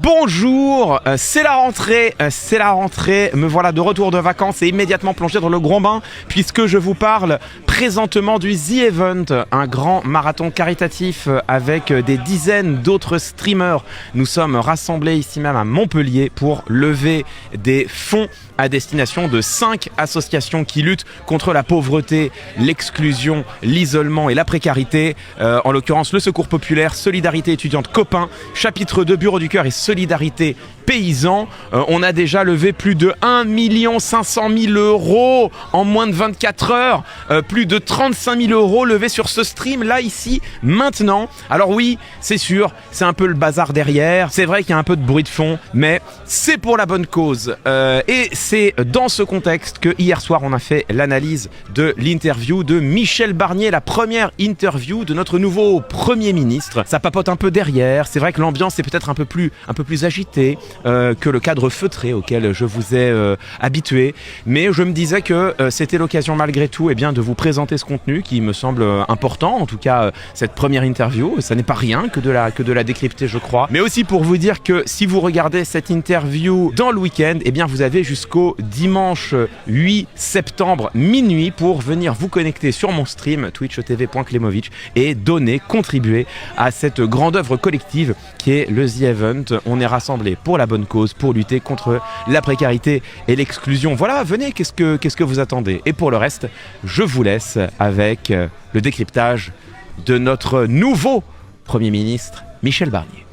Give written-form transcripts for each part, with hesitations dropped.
Bonjour, c'est la rentrée, me voilà de retour de vacances et immédiatement plongé dans le grand bain puisque je vous parle présentement du The Event, un grand marathon caritatif avec des dizaines d'autres streamers. Nous sommes rassemblés ici même à Montpellier pour lever des fonds à destination de 5 associations qui luttent contre la pauvreté, l'exclusion, l'isolement et la précarité. En l'occurrence, le Secours Populaire, Solidarité étudiante Copain, chapitre 2 Bureau du Cœur et Solidarité Paysans. On a déjà levé plus de 1 500 000 € en moins de 24 heures. Plus de 35 000 € levés sur ce stream, là, ici, maintenant. Alors oui, c'est sûr, c'est un peu le bazar derrière. C'est vrai qu'il y a un peu de bruit de fond, mais c'est pour la bonne cause. Et c'est dans ce contexte que hier soir, on a fait l'analyse de l'interview de Michel Barnier, la première interview de notre nouveau Premier ministre. Ça papote un peu derrière. C'est vrai que l'ambiance est peut-être un peu plus agitée que le cadre feutré auquel je vous ai habitué. Mais je me disais que c'était l'occasion malgré tout de vous présenter ce contenu qui me semble important. En tout cas, cette première interview, ça n'est pas rien que de la décrypter, je crois. Mais aussi pour vous dire que si vous regardez cette interview dans le week-end, vous avez jusqu'au dimanche 8 septembre minuit pour venir vous connecter sur mon stream twitch.tv.klemovic et contribuer à cette grande œuvre collective qui est le The Event. On est rassemblés pour la bonne cause, pour lutter contre la précarité et l'exclusion. Voilà, venez, qu'est-ce que vous attendez? Et pour le reste, je vous laisse avec le décryptage de notre nouveau Premier ministre, Michel Barnier.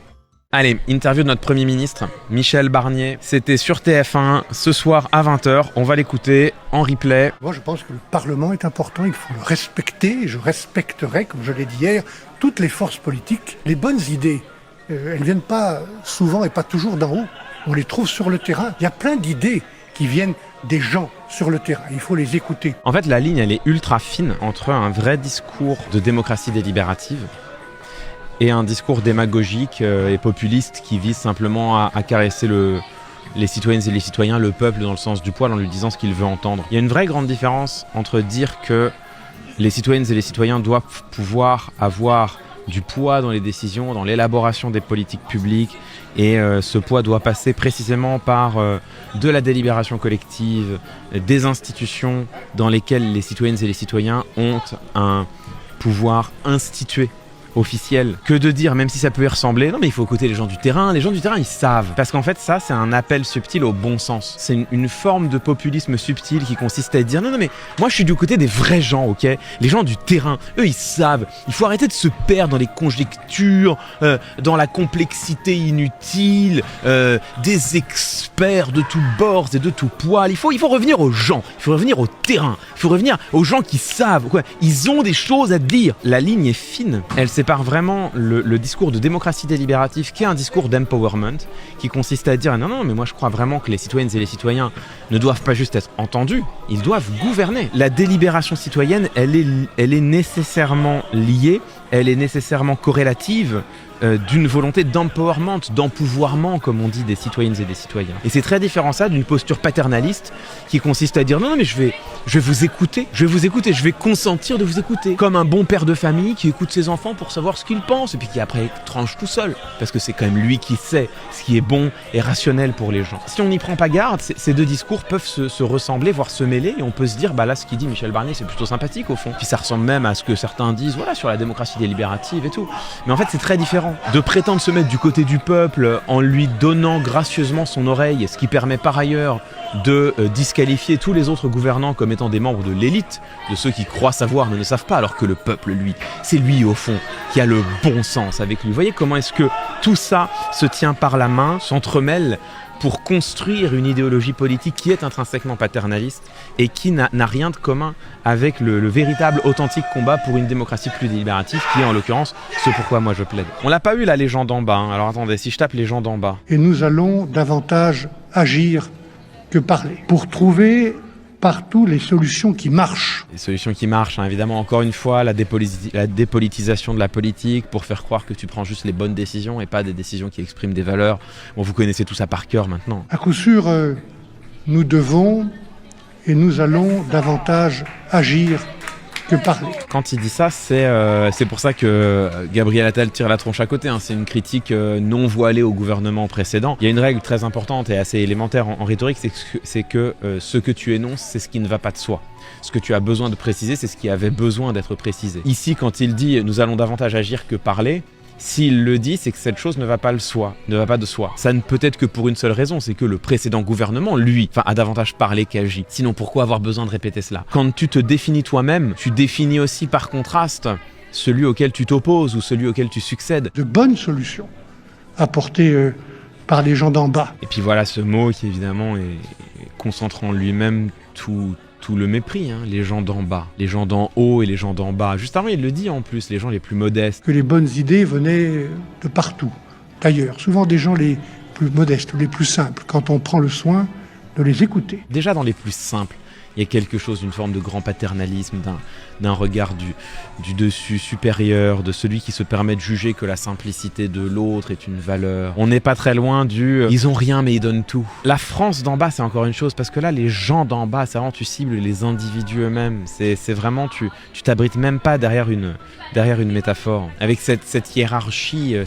Allez, interview de notre Premier ministre, Michel Barnier. C'était sur TF1 ce soir à 20h. On va l'écouter en replay. Moi, je pense que le Parlement est important, il faut le respecter. Et je respecterai, comme je l'ai dit hier, toutes les forces politiques. Les bonnes idées, elles ne viennent pas souvent et pas toujours d'en haut. On les trouve sur le terrain. Il y a plein d'idées qui viennent des gens sur le terrain. Il faut les écouter. En fait, la ligne, elle est ultra fine entre un vrai discours de démocratie délibérative et un discours démagogique et populiste qui vise simplement à caresser les citoyennes et les citoyens, le peuple dans le sens du poil en lui disant ce qu'il veut entendre. Il y a une vraie grande différence entre dire que les citoyennes et les citoyens doivent pouvoir avoir du poids dans les décisions, dans l'élaboration des politiques publiques et ce poids doit passer précisément par de la délibération collective, des institutions dans lesquelles les citoyennes et les citoyens ont un pouvoir institué officiel, que de dire, même si ça peut y ressembler, non mais il faut écouter les gens du terrain ils savent, parce qu'en fait ça c'est un appel subtil au bon sens, c'est une forme de populisme subtil qui consiste à dire non mais moi je suis du côté des vrais gens, ok, les gens du terrain, eux ils savent, il faut arrêter de se perdre dans les conjectures, dans la complexité inutile, des experts de tous bords et de tous poils, il faut revenir aux gens, il faut revenir au terrain, il faut revenir aux gens qui savent, quoi, ils ont des choses à dire, la ligne est fine, elle sépare vraiment le discours de démocratie délibérative qui est un discours d'empowerment qui consiste à dire non mais moi je crois vraiment que les citoyennes et les citoyens ne doivent pas juste être entendus, ils doivent gouverner. La délibération citoyenne elle est nécessairement liée, elle est nécessairement corrélative d'une volonté d'empowerment, d'empouvoirment comme on dit des citoyennes et des citoyens. Et c'est très différent ça d'une posture paternaliste qui consiste à dire non mais je vais vous écouter, je vais consentir de vous écouter. Comme un bon père de famille qui écoute ses enfants pour savoir ce qu'ils pensent et puis qui après tranche tout seul. Parce que c'est quand même lui qui sait ce qui est bon et rationnel pour les gens. Si on n'y prend pas garde, ces deux discours peuvent se ressembler, voire se mêler et on peut se dire là ce qu'il dit Michel Barnier c'est plutôt sympathique au fond. Puis ça ressemble même à ce que certains disent sur la démocratie délibérative et tout. Mais en fait c'est très différent. De prétendre se mettre du côté du peuple en lui donnant gracieusement son oreille, ce qui permet par ailleurs de disqualifier tous les autres gouvernants comme étant des membres de l'élite, de ceux qui croient savoir mais ne savent pas, alors que le peuple, lui, c'est lui au fond qui a le bon sens avec lui. Vous voyez comment est-ce que tout ça se tient par la main, s'entremêle pour construire une idéologie politique qui est intrinsèquement paternaliste et qui n'a rien de commun avec le véritable, authentique combat pour une démocratie plus délibérative qui est en l'occurrence ce pourquoi moi je plaide. On l'a pas eu la légende en bas, alors attendez, si je tape légende en bas. Et nous allons davantage agir que parler pour trouver partout les solutions qui marchent. Les solutions qui marchent, évidemment, encore une fois, la dépolitisation de la politique pour faire croire que tu prends juste les bonnes décisions et pas des décisions qui expriment des valeurs. Bon, vous connaissez tout ça par cœur maintenant. À coup sûr, nous devons et nous allons davantage agir que parler. Quand il dit ça, c'est pour ça que Gabriel Attal tire la tronche à côté, hein. C'est une critique non voilée au gouvernement précédent. Il y a une règle très importante et assez élémentaire en rhétorique, c'est que ce que tu énonces, c'est ce qui ne va pas de soi. Ce que tu as besoin de préciser, c'est ce qui avait besoin d'être précisé. Ici, quand il dit « nous allons davantage agir que parler », s'il le dit, c'est que cette chose ne va pas de soi. Ça ne peut être que pour une seule raison, c'est que le précédent gouvernement, lui, a davantage parlé qu'agi. Sinon, pourquoi avoir besoin de répéter cela? Quand tu te définis toi-même, tu définis aussi par contraste celui auquel tu t'opposes ou celui auquel tu succèdes. De bonnes solutions apportées par les gens d'en bas. Et puis voilà ce mot qui évidemment concentre en lui-même tout le mépris, hein, les gens d'en bas, les gens d'en haut et les gens d'en bas. Juste avant, il le dit en plus, les gens les plus modestes. Que les bonnes idées venaient de partout, d'ailleurs, souvent des gens les plus modestes ou les plus simples, quand on prend le soin de les écouter. Déjà dans les plus simples, il y a quelque chose d'une forme de grand paternalisme, d'un regard du dessus supérieur, de celui qui se permet de juger que la simplicité de l'autre est une valeur. On n'est pas très loin du « ils ont rien mais ils donnent tout ». La France d'en bas, c'est encore une chose, parce que là, les gens d'en bas, c'est vraiment, tu cibles les individus eux-mêmes. C'est vraiment, tu t'abrites même pas derrière une métaphore. Avec cette hiérarchie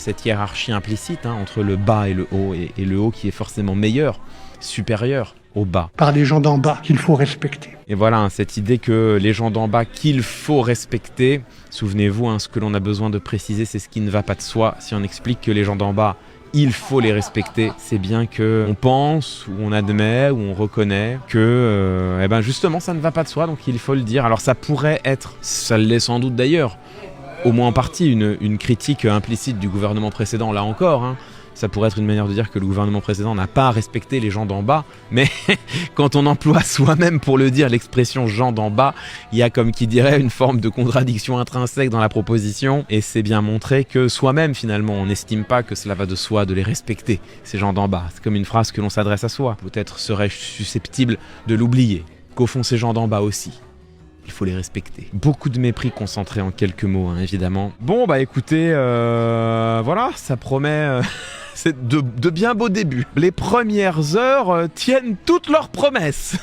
implicite, hein, entre le bas et le haut, et le haut qui est forcément meilleur, supérieur au bas. Par les gens d'en bas qu'il faut respecter. Et voilà, hein, cette idée que les gens d'en bas qu'il faut respecter, souvenez-vous, hein, ce que l'on a besoin de préciser, c'est ce qui ne va pas de soi. Si on explique que les gens d'en bas, il faut les respecter, c'est bien qu'on pense, ou on admet, ou on reconnaît que justement ça ne va pas de soi, donc il faut le dire. Alors ça pourrait être, ça l'est sans doute d'ailleurs, au moins en partie, une critique implicite du gouvernement précédent, là encore, hein. Ça pourrait être une manière de dire que le gouvernement précédent n'a pas respecté les gens d'en bas, mais quand on emploie soi-même pour le dire l'expression « gens d'en bas », il y a comme qui dirait une forme de contradiction intrinsèque dans la proposition, et c'est bien montré que soi-même finalement on n'estime pas que cela va de soi de les respecter, ces gens d'en bas. C'est comme une phrase que l'on s'adresse à soi. Peut-être serais-je susceptible de l'oublier, qu'au fond ces gens d'en bas aussi, il faut les respecter. Beaucoup de mépris concentré en quelques mots, hein, évidemment. Bon, écoutez, voilà, ça promet... C'est de bien beaux débuts. Les premières heures tiennent toutes leurs promesses.